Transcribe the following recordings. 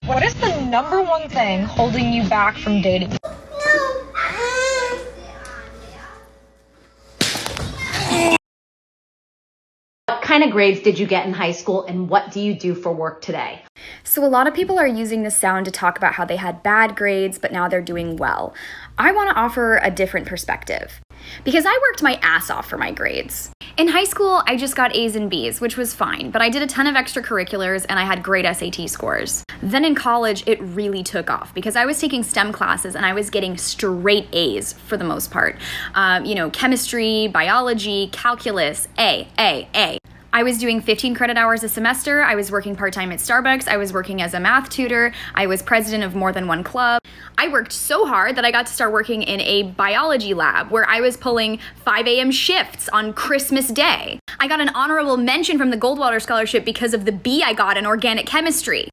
What is the number one thing holding you back from dating? What kind of grades did you get in high school, and what do you do for work today? So a lot of people are using this sound to talk about how they had bad grades, but now they're doing well. I want to offer a different perspective, because I worked my ass off for my grades. In high school, I just got A's and B's, which was fine, but I did a ton of extracurriculars and I had great SAT scores. Then in college, it really took off because I was taking STEM classes and I was getting straight A's for the most part. Chemistry, biology, calculus, A. I was doing 15 credit hours a semester. I was working part-time at Starbucks. I was working as a math tutor. I was president of more than one club. I worked so hard that I got to start working in a biology lab where I was pulling 5 a.m. shifts on Christmas Day. I got an honorable mention from the Goldwater Scholarship because of the B I got in organic chemistry.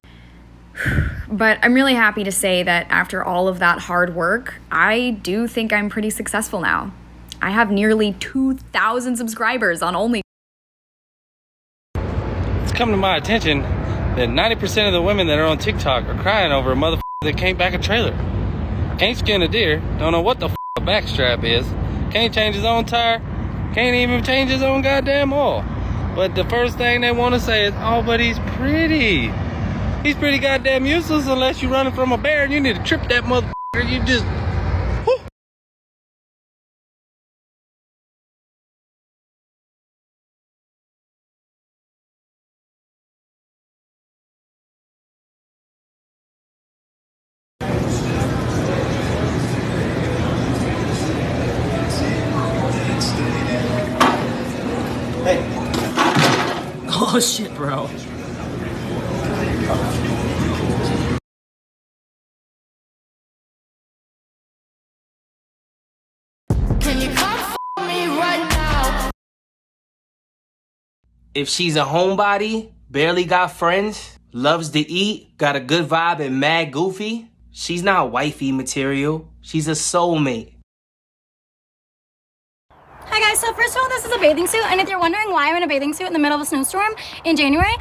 But I'm really happy to say that after all of that hard work, I do think I'm pretty successful now. I have nearly 2,000 subscribers on OnlyFans. It's come to my attention that 90% of the women that are on TikTok are crying over a motherfucker that can't back a trailer. Can't skin a deer, don't know what the a backstrap is, can't change his own tire, can't even change his own goddamn oil. But the first thing they want to say is, oh, but he's pretty. He's pretty goddamn useless unless you're running from a bear and you need to trip that motherfucker. You just... Whew. Oh shit, bro. Can you come f me right now? If she's a homebody, barely got friends, loves to eat, got a good vibe and mad goofy, she's not wifey material. She's a soulmate. Hi guys, so first of all, this is a bathing suit, and if you're wondering why I'm in a bathing suit in the middle of a snowstorm in January,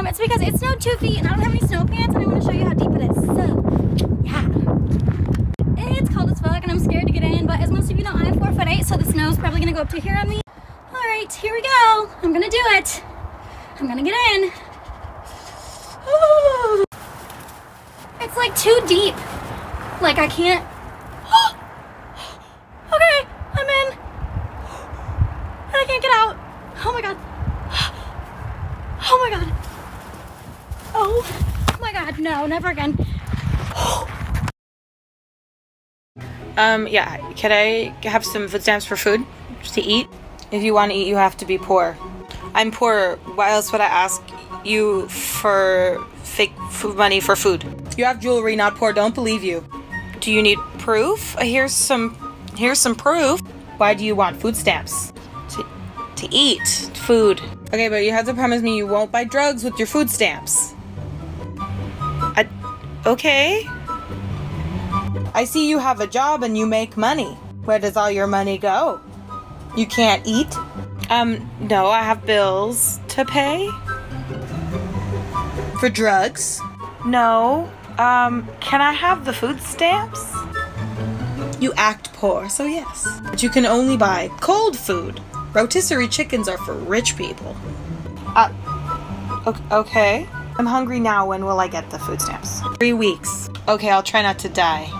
it's because it snowed 2 feet and I don't have any snow pants, and I want to show you how deep it is. So, yeah. It's cold as fuck and I'm scared to get in, but as most of you know, I'm 4'8", so the snow's probably gonna go up to here on me. Alright, here we go. I'm gonna do it. I'm gonna get in. Ooh. It's like too deep. Like I can't. Okay, I'm in. I can't get out. Oh my god. Oh my god. Oh my god. No, never again. Yeah, can I have some food stamps for food? Just to eat? If you want to eat, you have to be poor. I'm poor. Why else would I ask you for fake food money for food? You have jewelry, not poor. Don't believe you. Do you need proof? Here's some proof. Why do you want food stamps? To eat food. Okay, but you have to promise me you won't buy drugs with your food stamps. Okay. I see you have a job and you make money. Where does all your money go? You can't eat? No, I have bills to pay. For drugs? No. Can I have the food stamps? You act poor, so yes. But you can only buy cold food. Rotisserie chickens are for rich people. Okay. I'm hungry now. When will I get the food stamps? 3 weeks. Okay, I'll try not to die.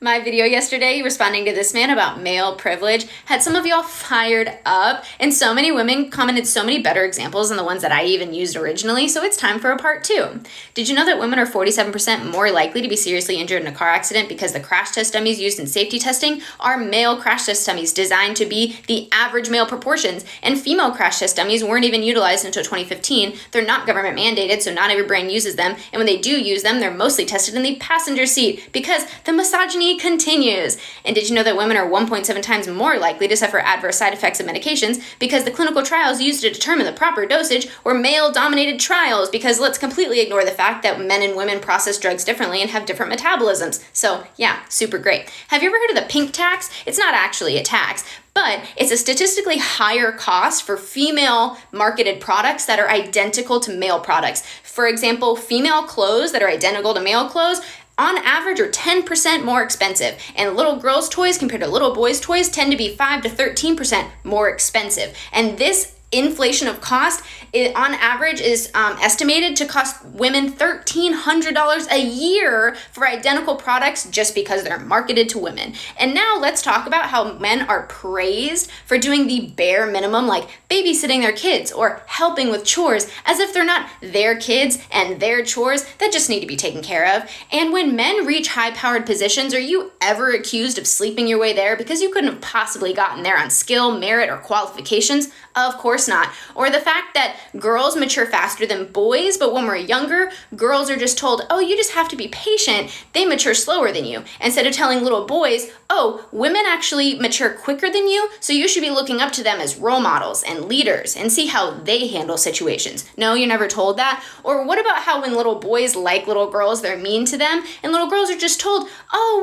My video yesterday responding to this man about male privilege had some of y'all fired up, and so many women commented so many better examples than the ones that I even used originally, so it's time for a part 2. Did you know that women are 47% more likely to be seriously injured in a car accident because the crash test dummies used in safety testing are male crash test dummies designed to be the average male proportions, and female crash test dummies weren't even utilized until 2015. They're not government mandated, so not every brand uses them, and when they do use them, they're mostly tested in the passenger seat because the misogyny journey continues. And did you know that women are 1.7 times more likely to suffer adverse side effects of medications because the clinical trials used to determine the proper dosage were male-dominated trials? Because let's completely ignore the fact that men and women process drugs differently and have different metabolisms. So yeah, super great. Have you ever heard of the pink tax? It's not actually a tax, but it's a statistically higher cost for female marketed products that are identical to male products. For example, female clothes that are identical to male clothes on average are 10% more expensive, and little girls' toys compared to little boys' toys tend to be 5 to 13% more expensive. And this inflation of cost, on average, is estimated to cost women $1,300 a year for identical products just because they're marketed to women. And now let's talk about how men are praised for doing the bare minimum, like babysitting their kids or helping with chores, as if they're not their kids and their chores that just need to be taken care of. And when men reach high-powered positions, are you ever accused of sleeping your way there because you couldn't have possibly gotten there on skill, merit, or qualifications? Of course not. Or the fact that girls mature faster than boys, but when we're younger, girls are just told, oh, you just have to be patient. They mature slower than you. Instead of telling little boys, oh, women actually mature quicker than you, so you should be looking up to them as role models and leaders and see how they handle situations. No, you're never told that. Or what about how when little boys like little girls, they're mean to them, and little girls are just told, oh,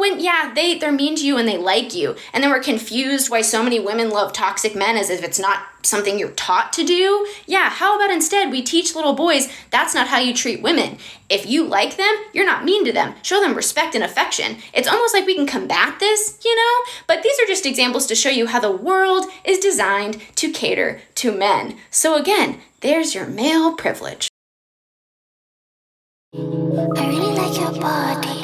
they're mean to you and they like you. And then we're confused why so many women love toxic men as if it's not something you're taught to do? Yeah, how about instead we teach little boys that's not how you treat women. If you like them, you're not mean to them. Show them respect and affection. It's almost like we can combat this, you know? But these are just examples to show you how the world is designed to cater to men. So again, there's your male privilege. I really like your body.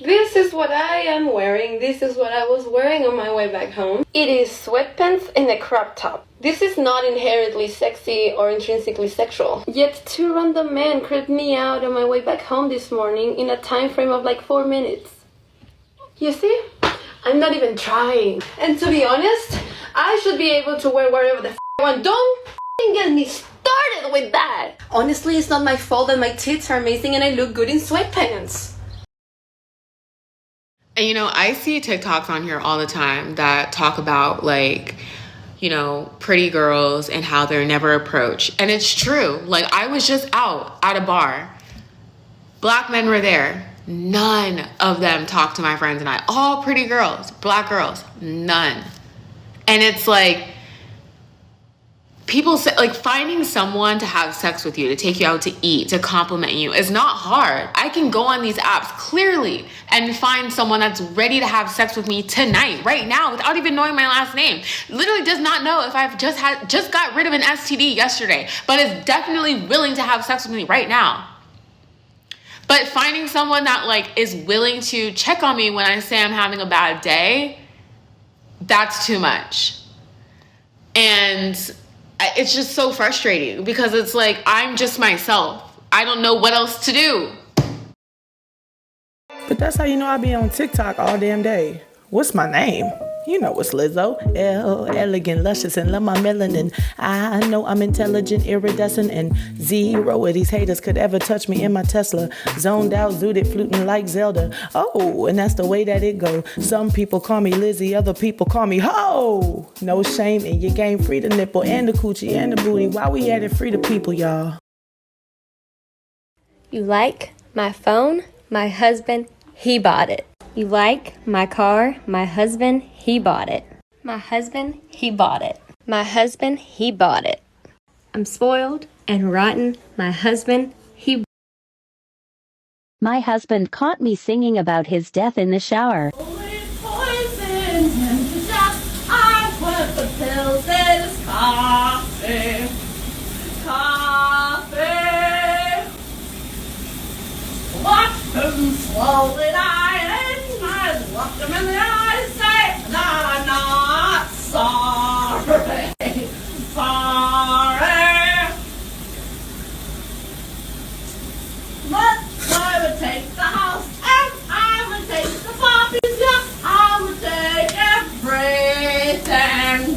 This is what I am wearing. This is what I was wearing on my way back home. It is sweatpants and a crop top. This is not inherently sexy or intrinsically sexual. Yet 2 random men creeped me out on my way back home this morning in a time frame of like 4 minutes. You see? I'm not even trying. And to be honest, I should be able to wear whatever the I want. Don't get me started with that. Honestly, it's not my fault that my tits are amazing and I look good in sweatpants. And, you know, I see TikToks on here all the time that talk about, like, you know, pretty girls and how they're never approached. And it's true. Like, I was just out at a bar. Black men were there. None of them talked to my friends and I. All pretty girls, black girls, none. And it's like, people say, like, finding someone to have sex with you, to take you out to eat, to compliment you is not hard. I can go on these apps clearly and find someone that's ready to have sex with me tonight, right now, without even knowing my last name. Literally does not know if I've just got rid of an STD yesterday, but is definitely willing to have sex with me right now. But finding someone that, like, is willing to check on me when I say I'm having a bad day, that's too much. And it's just so frustrating because it's like, I'm just myself. I don't know what else to do. But that's how you know I be on TikTok all damn day. What's my name? You know it's Lizzo. Elegant, luscious, and love my melanin. I know I'm intelligent, iridescent, and zero of these haters could ever touch me in my Tesla. Zoned out, zooted, fluting like Zelda. Oh, and that's the way that it go. Some people call me Lizzie, other people call me Ho! No shame in your game, free the nipple and the coochie and the booty. While we at it, free the people, y'all. You like my phone? My husband, he bought it. You like my car? My husband, he bought it. My husband, he bought it. My husband, he bought it. I'm spoiled and rotten. My husband, he. My husband caught me singing about his death in the shower. I put the pills in his coffee. Watch him slowly die. I looked him in the eye and say that I'm not sorry. Sorry. But I would take the house and I would take the puppies, yeah. I would take everything.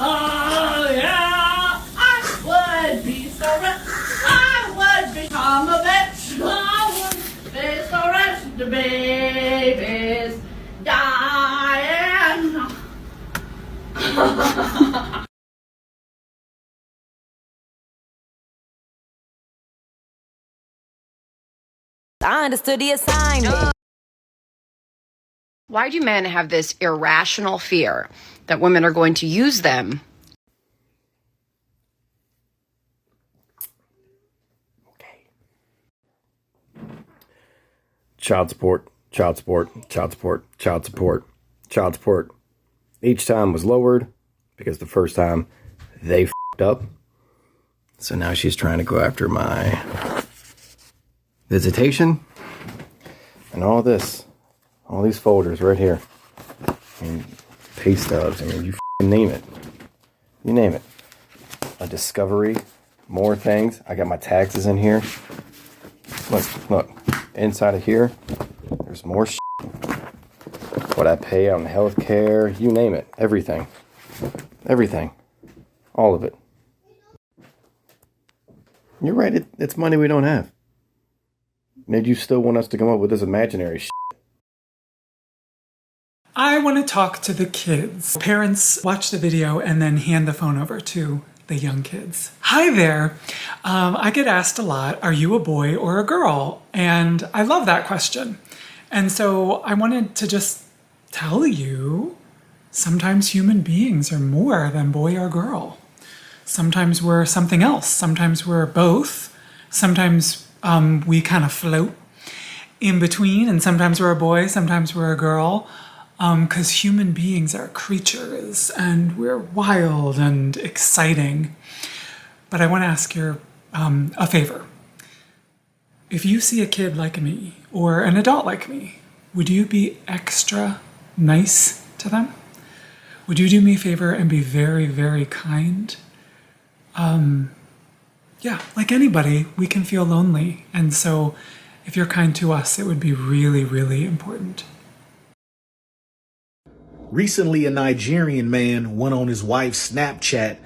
Oh yeah, I would be so rich. I would become a bitch. I would be so rich. The baby's dying. I understood the assignment. Why do men have this irrational fear that women are going to use them? Child support, child support, child support, child support, child support. Each time was lowered because the first time they f***ed up. So now she's trying to go after my visitation and all this, all these folders right here. I mean, pay stubs. I mean, you name it. You name it. A discovery, more things. I got my taxes in here. Look. Inside of here, there's more shit. What I pay on health care, you name it. Everything. Everything. All of it. You're right, it's money we don't have. And you still want us to come up with this imaginary shit. I want to talk to the kids. Parents watch the video and then hand the phone over to the young kids. Hi there. I get asked a lot, are you a boy or a girl? And I love that question. And so I wanted to just tell you, sometimes human beings are more than boy or girl. Sometimes we're something else. Sometimes we're both. Sometimes we kind of float in between, and sometimes we're a boy, sometimes we're a girl. Because human beings are creatures and we're wild and exciting. But I want to ask you a favor. If you see a kid like me or an adult like me, would you be extra nice to them? Would you do me a favor and be very, very kind? Yeah, like anybody, we can feel lonely. And so if you're kind to us, it would be really, really important. Recently, a Nigerian man went on his wife's Snapchat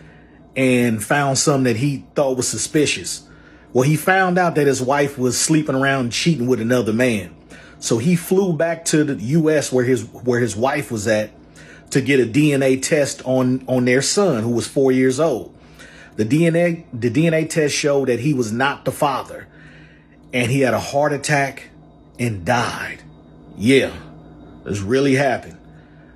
and found something that he thought was suspicious. Well, he found out that his wife was sleeping around cheating with another man. So he flew back to the U.S. where his wife was at to get a DNA test on their son, who was 4 years old. The DNA test showed that he was not the father, and he had a heart attack and died. Yeah, this really happened.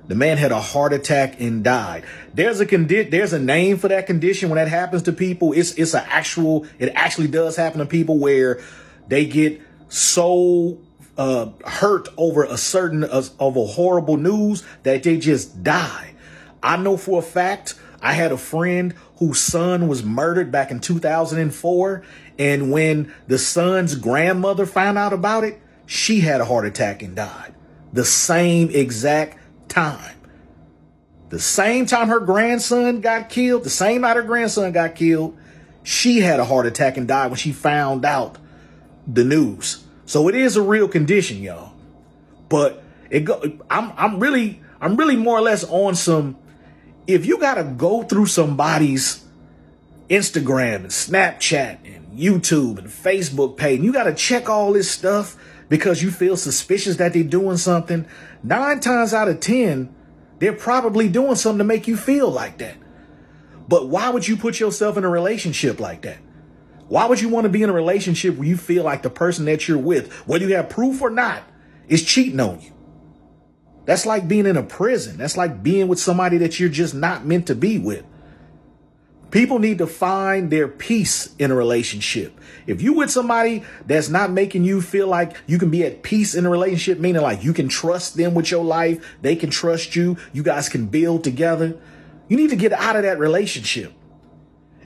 The man had a heart attack and died. There's a name for that condition when that happens to people. It actually does happen to people where they get so hurt over a horrible news that they just die. I know for a fact I had a friend whose son was murdered back in 2004, and when the son's grandmother found out about it, she had a heart attack and died. The same exact time. The same time her grandson got killed, the same night her grandson got killed, she had a heart attack and died when she found out the news. So it is a real condition, y'all. But I'm really more or less on some, if you gotta go through somebody's Instagram and Snapchat and YouTube and Facebook page, and you gotta check all this stuff because you feel suspicious that they're doing something, 9 times out of 10, they're probably doing something to make you feel like that. But why would you put yourself in a relationship like that? Why would you want to be in a relationship where you feel like the person that you're with, whether you have proof or not, is cheating on you? That's like being in a prison. That's like being with somebody that you're just not meant to be with. People need to find their peace in a relationship. If you with somebody that's not making you feel like you can be at peace in a relationship, meaning like you can trust them with your life, they can trust you, you guys can build together, you need to get out of that relationship.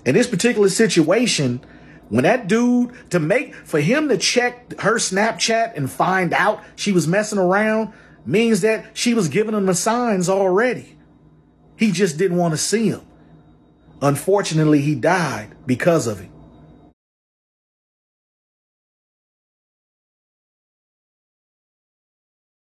In this particular situation, when that dude, for him to check her Snapchat and find out she was messing around means that she was giving him the signs already. He just didn't want to see him. Unfortunately, he died because of it.